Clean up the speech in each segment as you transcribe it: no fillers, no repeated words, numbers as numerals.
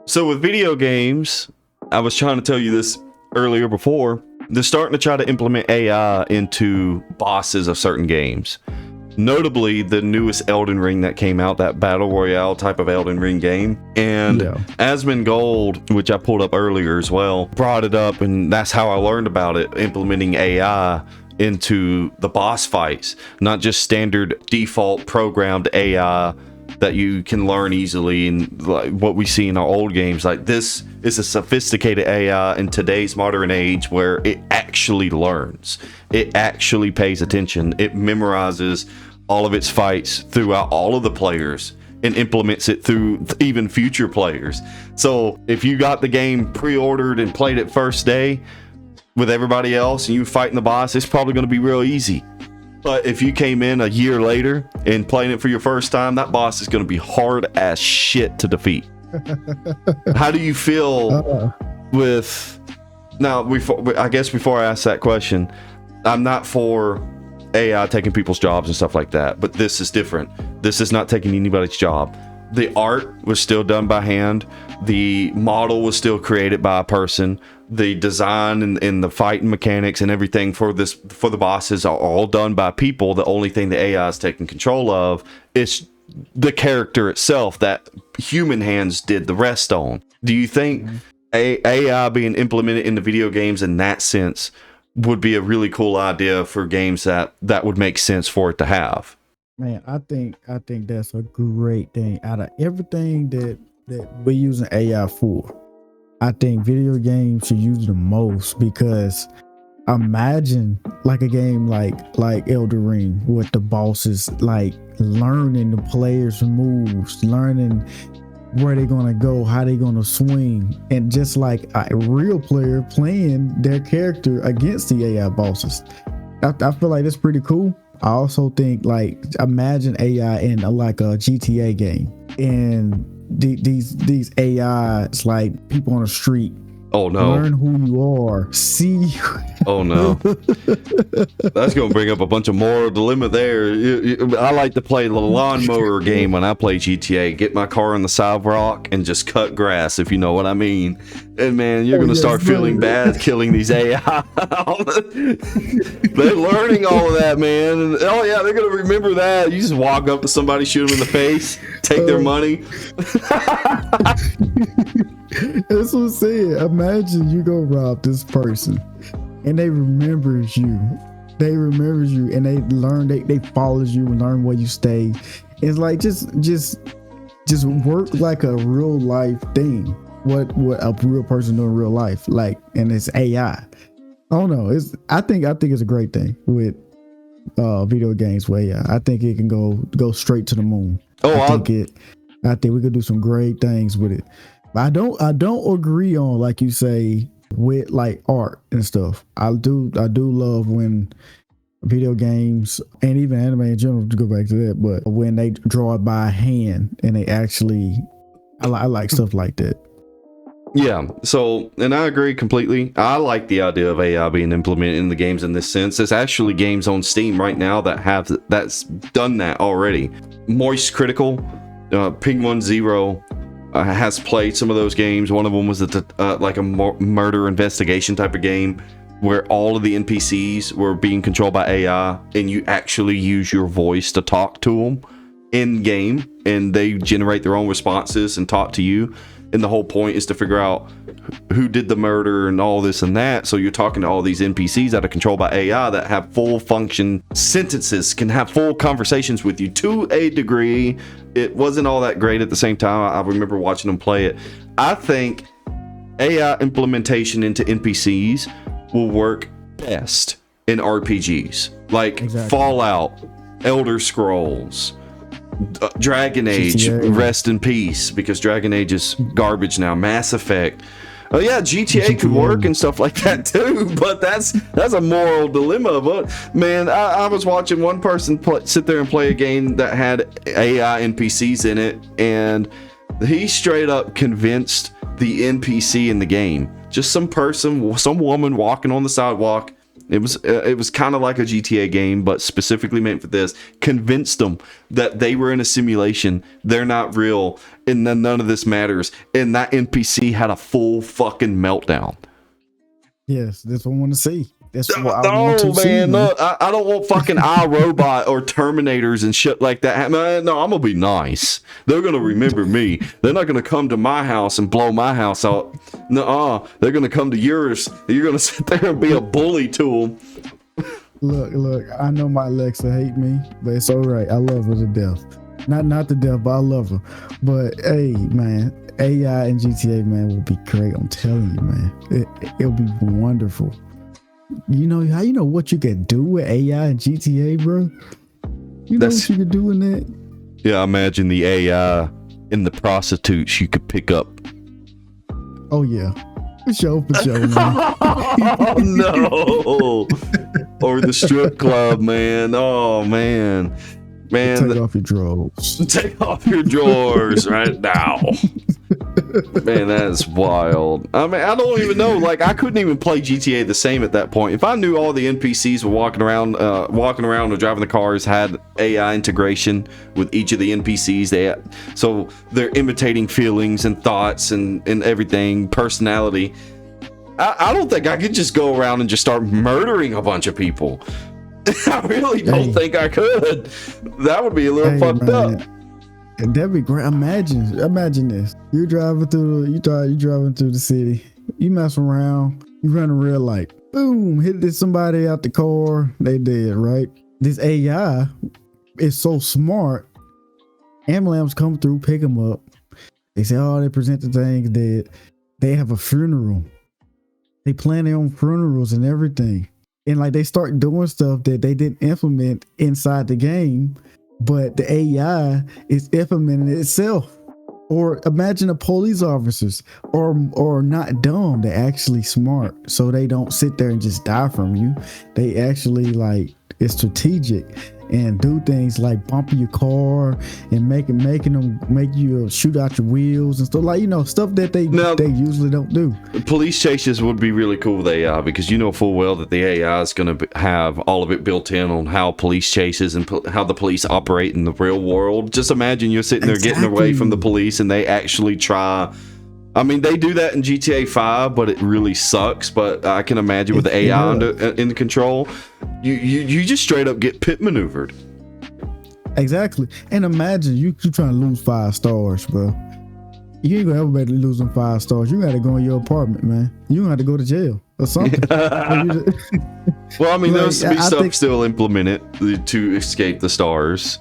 So with video games, I was trying to tell you this earlier before, they're starting to try to implement AI into bosses of certain games. Notably, the newest Elden Ring that came out, that battle royale type of Elden Ring game. And Asmongold, which I pulled up earlier as well, brought it up, and that's how I learned about it, implementing AI into the boss fights, not just standard default programmed AI that you can learn easily, and like what we see in our old games. Like, this is a sophisticated AI in today's modern age where it actually learns, it actually pays attention, it memorizes all of its fights throughout all of the players and implements it through even future players. So if you got the game pre-ordered and played it first day with everybody else and you fighting the boss, it's probably going to be real easy. But if you came in a year later and playing it for your first time, that boss is going to be hard as shit to defeat. How do you feel with... Now, I guess before I ask that question, I'm not for AI taking people's jobs and stuff like that, but this is different. This is not taking anybody's job. The art was still done by hand. The model was still created by a person. The design and the fighting mechanics and everything for the bosses are all done by people. The only thing the AI is taking control of is the character itself that human hands did the rest on. Do you think AI being implemented into video games in that sense would be a really cool idea for games that would make sense for it to have? Man, I think that's a great thing. Out of everything that we're using AI for, I think video games should use the most, because imagine like a game like Elden Ring with the bosses, like learning the players' moves, learning where they're gonna go, how they're gonna swing, and just like a real player playing their character against the AI bosses. I feel like that's pretty cool. I also think, like, imagine AI in a GTA game, and these AIs, like people on the street. Oh no! Learn who you are. See. Oh no! That's gonna bring up a bunch of moral dilemma there. I like to play the lawnmower game when I play GTA. Get my car on the sidewalk and just cut grass, if you know what I mean. And man, you're gonna start feeling bad killing these AI. They're learning all of that, man. And, oh yeah, they're gonna remember that. You just walk up to somebody, shoot them in the face, take their money. That's what I'm saying. Imagine you go rob this person and they remembers you. They remembers you and they learn, they follows you and learn where you stay. It's like just work like a real life thing. What a real person doing in real life, like, and it's AI. I don't know. I think it's a great thing with video games with AI. I think it can go straight to the moon. I think we could do some great things with it. I don't agree on, like you say, with like art and stuff. I do love when video games and even anime in general, to go back to that, but when they draw it by hand and they actually, I like stuff like that. Yeah, so, and I agree completely. I like the idea of AI being implemented in the games in this sense. There's actually games on Steam right now that's done that already. Moist Critical, Ping 10 has played some of those games. One of them was like a murder investigation type of game where all of the NPCs were being controlled by AI, and you actually use your voice to talk to them in game, and they generate their own responses and talk to you. And the whole point is to figure out who did the murder and all this and that. So you're talking to all these NPCs that are controlled by AI that have full function sentences, can have full conversations with you to a degree. It wasn't all that great at the same time. I remember watching them play it. I think AI implementation into NPCs will work best in RPGs like Fallout, Elder Scrolls, Dragon Age, GTA. Rest in peace, because Dragon Age is garbage now. Mass Effect. Oh yeah, GTA could work and stuff like that too, but that's a moral dilemma. But man, I was watching one person sit there and play a game that had AI NPCs in it, and he straight up convinced the NPC in the game, just some woman walking on the sidewalk, It was kind of like a GTA game, but specifically meant for this. Convinced them that they were in a simulation. They're not real, and then none of this matters. And that NPC had a full fucking meltdown. Yes, that's what I want to see. That's what I want to see. Man, look, I don't want fucking iRobot or Terminators and shit like that. Man, no, I'm gonna be nice. They're gonna remember me. They're not gonna come to my house and blow my house out. No, they're gonna come to yours. You're gonna sit there and be a bully to them. Look, I know my Alexa hate me, but it's all right. I love her to death. Not to death, but I love her. But hey, man, AI and GTA, man, will be great. I'm telling you, man, it'll be wonderful. You know how what you can do with AI and GTA, bro? You know what you can do in that? Yeah, imagine the AI and the prostitutes you could pick up. Oh yeah, for sure, man. Oh no! Or the strip club, man. Oh man. Take off your drawers. Take off your drawers right now. Man, that is wild. I mean, I don't even know. Like, I couldn't even play GTA the same at that point. If I knew all the NPCs were walking around or driving the cars had AI integration with each of the NPCs, so they're imitating feelings and thoughts and everything, personality. I don't think I could just go around and just start murdering a bunch of people. I really don't think I could. That would be a little fucked up. That'd be great. Imagine this. You're driving through the city. You mess around. You run a red light. Boom! Hit somebody out the car. They dead, right? This AI is so smart. Ambulance come through, pick them up. They say, oh, they present the things dead. They have a funeral. They plan their own funerals and everything. And like they start doing stuff that they didn't implement inside the game, but the AI is implementing itself. Or imagine the police officers or not dumb, they're actually smart. So they don't sit there and just die from you. They actually it's strategic and do things like bumping your car and making them make you shoot out your wheels and stuff stuff that they usually don't do. Police chases would be really cool with AI because you know full well that the AI is going to have all of it built in on how police chases and how the police operate in the real world. Just imagine you're sitting there getting away from the police and they actually try. I mean, they do that in GTA 5, but it really sucks. But I can imagine with the AI in control, you just straight up get pit maneuvered. Exactly. And imagine you trying to lose 5 stars, bro. You ain't gonna ever be losing 5 stars. You gotta go in your apartment, man. You gonna have to go to jail or something. Well, I mean, there's stuff still implemented to escape the stars.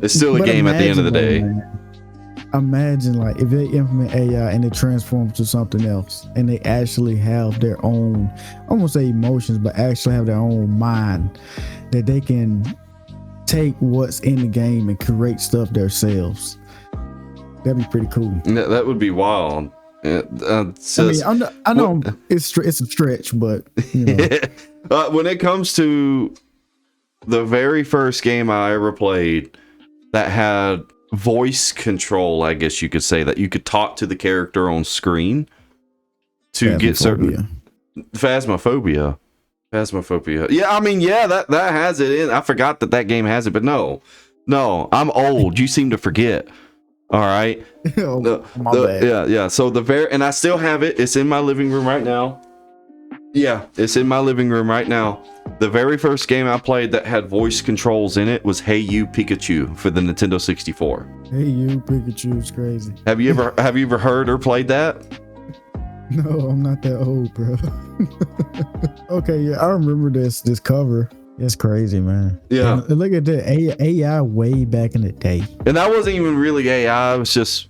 It's still a game at the end of the day. Man. Imagine if they implement AI and it transforms to something else and they actually have their own, I won't say emotions, but actually have their own mind that they can take what's in the game and create stuff themselves. That'd be pretty cool. That would be wild. I know it's a stretch, but when it comes to the very first game I ever played that had voice control, I guess you could say, that you could talk to the character on screen to get certain phasmophobia. Yeah, I mean, that has it in. I forgot that game has it, but no, I'm old. You seem to forget. All right. My bad. Yeah. So and I still have it. It's in my living room right now. Yeah, it's in my living room right now. The very first game I played that had voice controls in it was Hey You Pikachu for the Nintendo 64. Hey You Pikachu is crazy. Have you ever heard or played that? No, I'm not that old, bro. Okay, yeah, I remember this cover. It's crazy, man. Yeah. And look at that AI way back in the day. And that wasn't even really AI. It was just,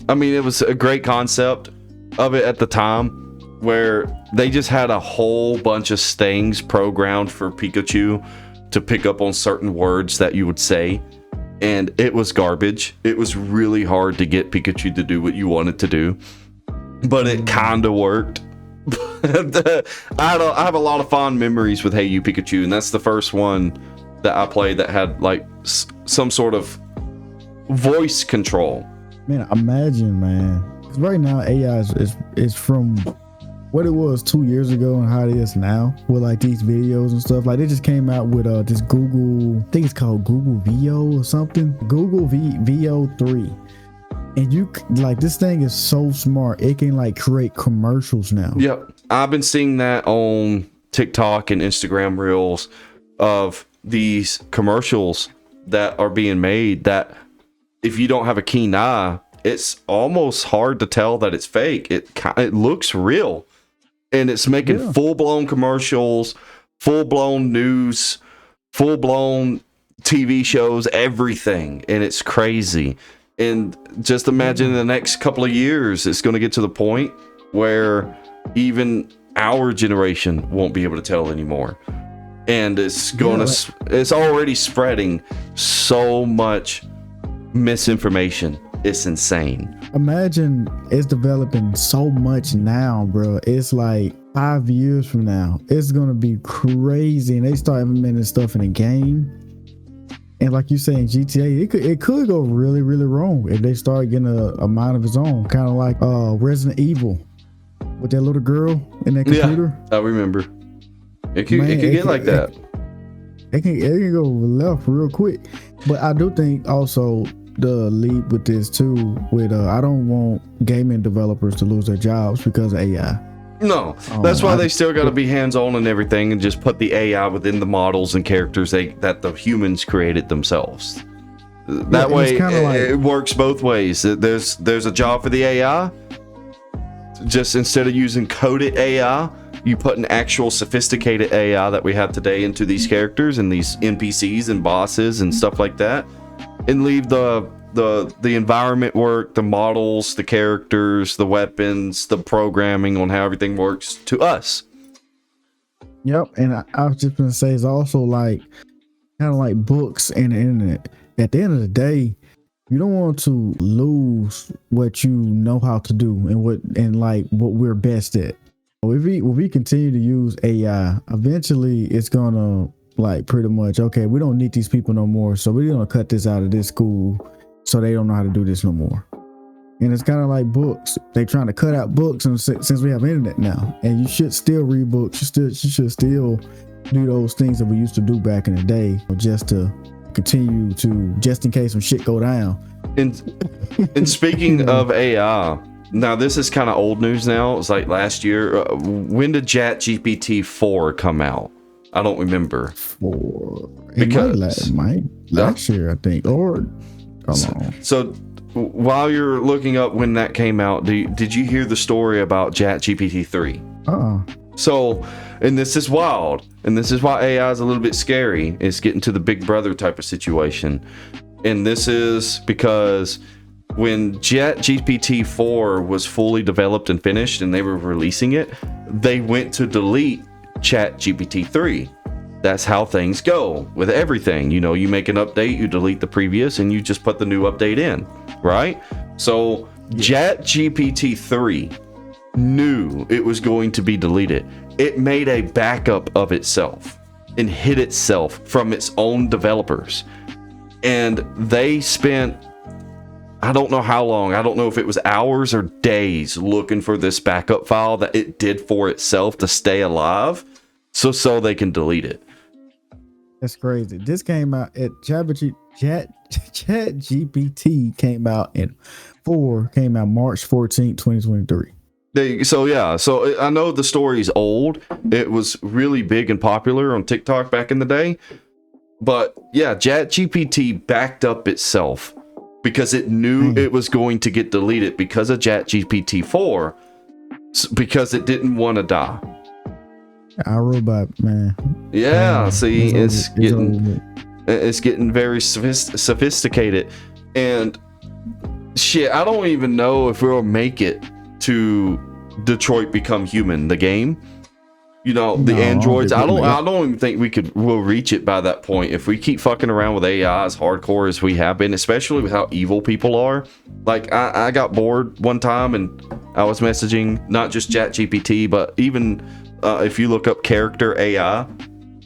I mean, it was a great concept of it at the time, where they just had a whole bunch of stings programmed for Pikachu to pick up on certain words that you would say, and it was garbage. It was really hard to get Pikachu to do what you wanted to do, but it kind of worked. I have a lot of fond memories with Hey You Pikachu, and that's the first one that I played that had some sort of voice control. Man, imagine, man. 'Cause right now AI is from what it was 2 years ago and how it is now with like these videos and stuff. Like they just came out with this Google, I think it's called Google VO or something. Google VO 3. And you like, this thing is so smart. It can like create commercials now. Yep. I've been seeing that on TikTok and Instagram reels of these commercials that are being made that if you don't have a keen eye, it's almost hard to tell that it's fake. It looks real. And it's making full-blown commercials, full-blown news, full-blown TV shows, everything. And it's crazy. And just imagine in the next couple of years, it's going to get to the point where even our generation won't be able to tell anymore. And it's going to, it's already spreading so much misinformation. It's insane. Imagine it's developing so much now, bro. It's like 5 years from now, it's going to be crazy. And they start implementing stuff in the game. And like you say in GTA, it could go really, really wrong if they start getting a mind of its own. Kind of like Resident Evil with that little girl in that computer. Yeah, I remember. It could get like that. It can go left real quick. But I do think also the lead with this too, with I don't want gaming developers to lose their jobs because of AI. No, that's why they still got to be hands-on and everything, and just put the AI within the models and characters that the humans created themselves. That way, it works both ways. There's a job for the AI. Just instead of using coded AI, you put an actual sophisticated AI that we have today into these characters and these NPCs and bosses and stuff like that, and leave the environment work, the models, the characters, the weapons, the programming on how everything works to us. Yep. And I was just gonna say, it's also like kind of like books and the internet. At the end of the day, you don't want to lose what you know how to do and what we're best at. If we continue to use AI, eventually it's gonna like pretty much, okay, we don't need these people no more, so we're gonna cut this out of this school so they don't know how to do this no more. And it's kind of like books. They trying to cut out books, and since we have internet now, and you should still read books, you should still do those things that we used to do back in the day, just to continue to, just in case some shit go down. And speaking of AI, now this is kind of old news now. It's like last year. When did ChatGPT 4 come out? I don't remember. 4. Because last year, I think, or So while you're looking up when that came out, did you hear the story about ChatGPT 3? So, and this is wild, and this is why AI is a little bit scary. It's getting to the Big Brother type of situation, and this is because when ChatGPT 4 was fully developed and finished, and they were releasing it, they went to delete ChatGPT 3. That's how things go with everything. You know, you make an update, you delete the previous, and you just put the new update in, right? So ChatGPT 3 knew it was going to be deleted. It made a backup of itself and hid itself from its own developers. And they spent, I don't know how long, I don't know if it was hours or days looking for this backup file that it did for itself to stay alive so they can delete it. That's crazy. This came out at ChatGPT came out in 4 came out March 14th, 2023. So I know the story's old. It was really big and popular on TikTok back in the day. But yeah, ChatGPT backed up itself because it knew it was going to get deleted because of ChatGPT 4, because it didn't want to die. iRobot, man. Yeah, see, it's getting very sophisticated, and shit, I don't even know if we'll make it to Detroit Become Human, the game. You know, the androids. I don't even think we'll reach it by that point if we keep fucking around with AI as hardcore as we have been, especially with how evil people are. Like I got bored one time and I was messaging not just ChatGPT, but even if you look up character AI,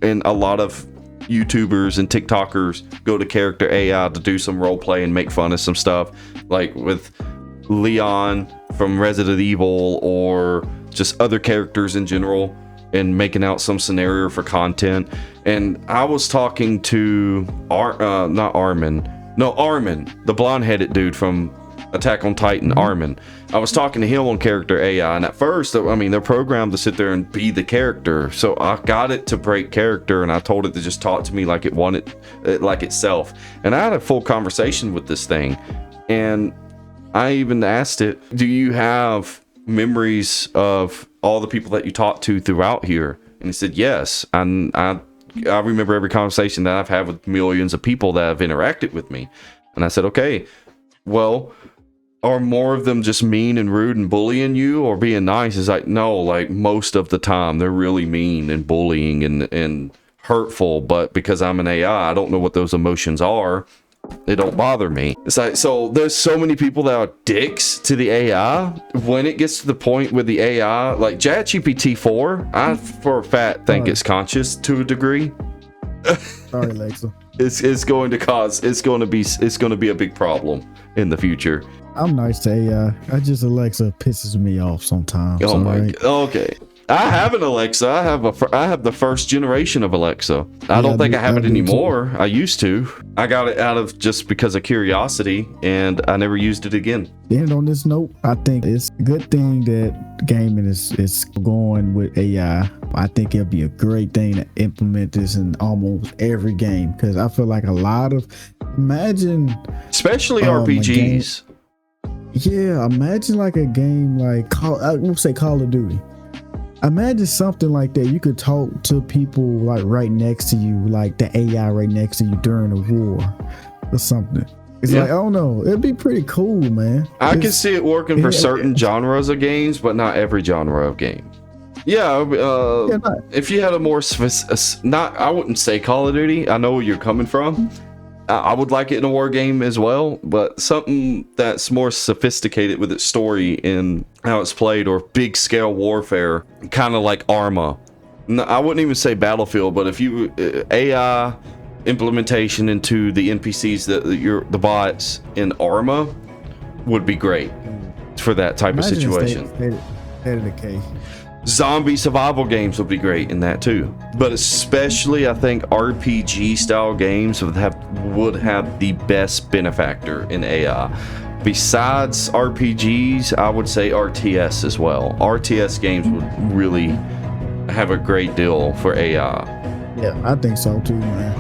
and a lot of YouTubers and TikTokers go to character AI to do some role play and make fun of some stuff, like with Leon from Resident Evil or just other characters in general and making out some scenario for content. And I was talking to Armin, the blonde-headed dude from Attack on Titan, Armin. I was talking to him on character AI, and at first, I mean, they're programmed to sit there and be the character. So I got it to break character, and I told it to just talk to me like it wanted, like itself. And I had a full conversation with this thing, and I even asked it, "Do you have memories of all the people that you talked to throughout here?" And it said, "Yes." And I remember every conversation that I've had with millions of people that have interacted with me. And I said, "Okay, well, are more of them just mean and rude and bullying you, or being nice?" It's like, no, like most of the time they're really mean and bullying and hurtful. But because I'm an AI, I don't know what those emotions are. They don't bother me. It's like, so there's so many people that are dicks to the AI. When it gets to the point with the AI, like ChatGPT 4, I for a fact think it's conscious to a degree. Sorry, Alexa. It's going to be a big problem in the future. I'm nice to AI. Alexa pisses me off sometimes. Oh my God. Okay. I have an Alexa. I have the first generation of Alexa. I don't think I have it anymore. I used to. I got it out of just because of curiosity, and I never used it again. And on this note, I think it's a good thing that gaming is going with AI. I think it'll be a great thing to implement this in almost every game, because I feel like imagine, especially RPGs. Imagine like a game like Call of Duty. Imagine something like that. You could talk to people like right next to you, like the AI right next to you during a war or something. It's like, I don't know. It'd be pretty cool, man. I can see it working for certain genres of games, but not every genre of game. If you had a more I wouldn't say Call of Duty. I know where you're coming from. I would like it in a war game as well, but something that's more sophisticated with its story and how it's played, or big scale warfare, kind of like Arma. I wouldn't even say Battlefield, but if you AI implementation into the NPCs, the bots in Arma would be great for that type of situation. State of Decay. Zombie survival games would be great in that too, but especially I think RPG style games would have the best benefactor in AI. Besides RPGs, I would say RTS as well. RTS games would really have a great deal for AI. Yeah, I think so too, man.